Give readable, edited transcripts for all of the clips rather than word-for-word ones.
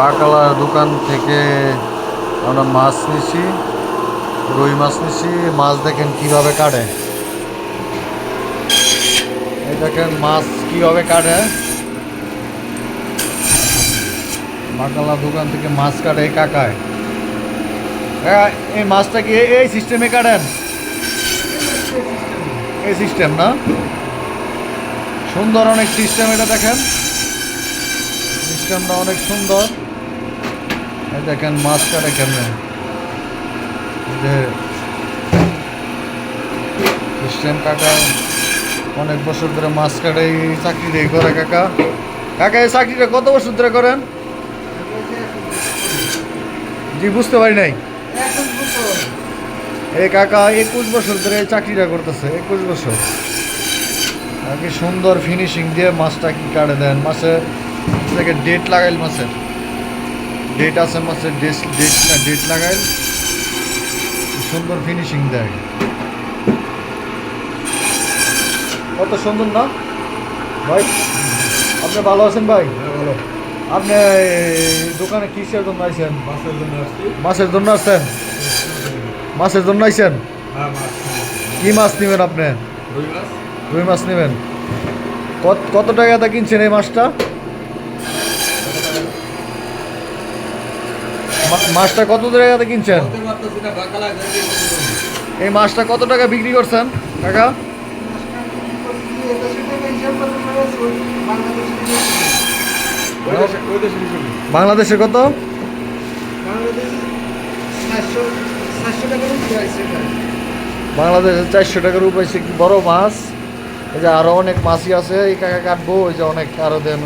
বাকালার দোকান থেকে আমরা মাছ নিছি, রুই মাছ নিছি। মাছ দেখেন কিভাবে কাটে, এই দেখেন মাছ কিভাবে কাটে। বাকালা দোকান থেকে মাছ কাটে এই কাকায়। এই মাছটা কি এই সিস্টেমে কাটেন? এই সিস্টেম না, সুন্দর অনেক সিস্টেম। এটা দেখেন সিস্টেমটা অনেক সুন্দর। এই দেখেন মাছ কাটে কেমন, যে সিস্টেম। কাকা অনেক বছর ধরে মাছ কাটে, এই চাকরিটা করে কাকা। কাকা এই চাকরিটা কত বছর ধরে করেন? জি বুঝতে পারি নাই। এই কাকা 21 বছর ধরে এই চাকরিটা করতেছে, 21 বছর। কি সুন্দর ফিনিশিং দিয়ে মাছটা কি কাটে দেন। মাছের থেকে ডেট লাগাইল, মাছের ডেট আছে, মাছের ডেট লাগাইল, সুন্দর ফিনিশিং দেয়। কত সুন্দর না ভাই? আপনি ভালো আছেন ভাই? ভালো। আপনি দোকানে কিসের জন্য আইছেন? মাছের জন্য আসছি। মাছের জন্য আসছেন? মাছের জন্য আইছেন? হ্যাঁ, মাছ। কি মাছ নেবেন আপনি? রুই মাছ। রুই মাছ নেবেন। কত টাকাতে কিনছেন এই মাছটা? মাছটা কত টাকাতে কিনছেন? বলতে পারতেছি না, বাকালা গাড়ি বলতে পারবো। এই মাছটা কত টাকা বিক্রি করছেন কাকা? ওই দেশে বিক্রি করি। বাংলাদেশে কত? বাংলাদেশে 400 টাকার পাইছে। কি বড় মাছ! এই যে আরো অনেক মাছই আছে, এই কাকা কাটবো। ওই যে অনেক আরো দেন,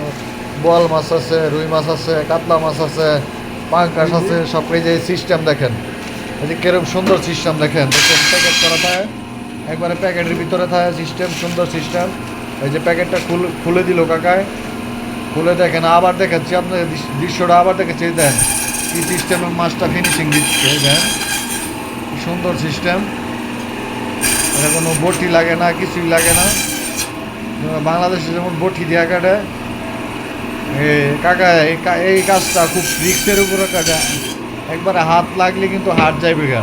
বোয়াল মাছ আছে, রুই মাছ আছে, কাতলা মাছ আছে, পাঙ্কাশ আছে, সব। এই যে সিস্টেম দেখেন, এই যে কিরকম সুন্দর সিস্টেম দেখেন। দেখেন প্যাকেট করা থাকে, একবারে প্যাকেটের ভিতরে থাকে সিস্টেম, সুন্দর সিস্টেম। এই যে প্যাকেটটা খুলে দিল কাকায়, খুলে দেখেন। আবার দেখাচ্ছি আপনার দৃশ্যটা, আবার দেখাচ্ছি। এই দেন কি সিস্টেমে মাছটা ফিনিশিং দিচ্ছে, এই দেন কি সুন্দর সিস্টেম। এটা কোনো বটি লাগে না, কিছুই লাগে না। বাংলাদেশে যেমন বটি দেওয়া কাটে, কাকা এই কাজটা খুব রিক্সের উপরে কাটে। একবারে হাত লাগলে কিন্তু হাত যাইবে গা।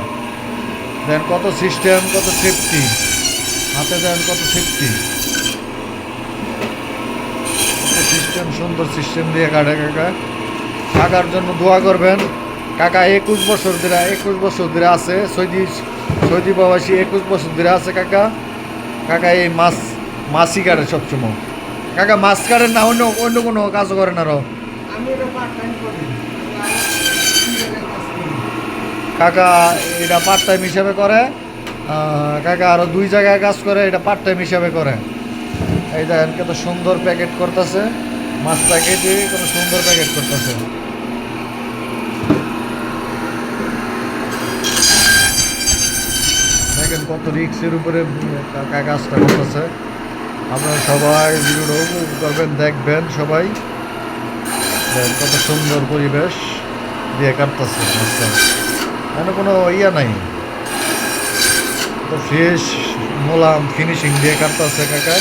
দেন কত সিস্টেম, কত সেফটি, হাতে দেন কত সেফটি। সিস্টেম, সুন্দর সিস্টেম দিয়ে কাটে কাকা। কাকার জন্য দোয়া করবেন। কাকা 21 বছর ধরে আছে, সৌদি প্রবাসী 21 বছর ধরে আছে কাকা। কাকা এই মাছই কাটে সবসময়। কাকা মাছ কাটেন না অন্য অন্য কোনো কাজও করেন আরো? কাকা এটা পার্ট টাইম হিসাবে করে। কাকা আরো 2 জায়গায় কাজ করে, এটা পার্ট টাইম হিসাবে করে। এই দেখেন কত সুন্দর প্যাকেট করতেছে, মাছ প্যাকেটে কত সুন্দর প্যাকেট করতেছে। দেখেন কত রিক্সের উপরে কাকা কাজটা করতেছে। আপনারা সবাই ভিডিওটা উপভোগ করবেন, দেখবেন সবাই। দেখেন কত সুন্দর পরিবেশ দিয়ে কাটতেছে মাছটা, এখানে কোনো ইয়া নাই। তো ফ্রেশ মোলাম ফিনিশিং দিয়ে কাটতেছে কাকা।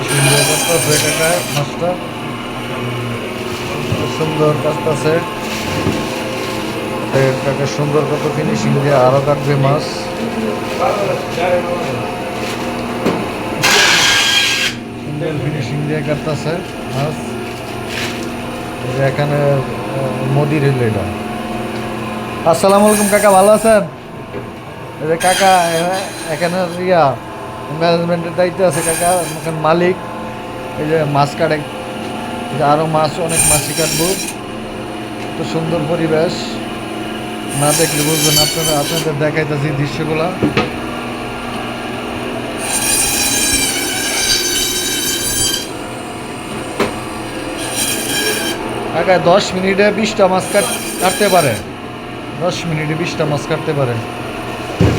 সুন্দর কাটতেছে কাকা মাছটা, সুন্দর কাটতেছে কাকা। সুন্দর কত ফিনিশিং দিয়ে আরো কাটবে মাছ। সুন্দর ফিনিশিং দিয়ে কাটতেছে মাছ। এখানে মোদির হইল এটা। আসসালামু আলাইকুম কাকা, ভালো আছেন? এই যে কাকা এখানে ম্যানেজমেন্টের দায়িত্বে আছে কাকা, এখানে মালিক। এই যে মাছ কাটে, এই যে আরও মাছ, অনেক মাছই কাটবো। তো সুন্দর পরিবেশ, না দেখলে বুঝবেন। আপনাদের দেখাইতেছি দৃশ্যগুলা। কাকা 10 মিনিটে 20টা মাছ কাটতে পারে। 10 মিনিটে 20টা মাছ কাটতে পারে।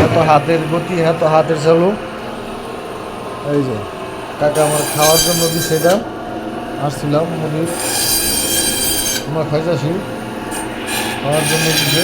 এত হাতের গতি, এত হাতের চালু। এই যে কাকা আমার খাওয়ার জন্য দিছে এটা, আসছিলাম মুদির, আমার খাইতেছি খাওয়ার জন্য দিছে।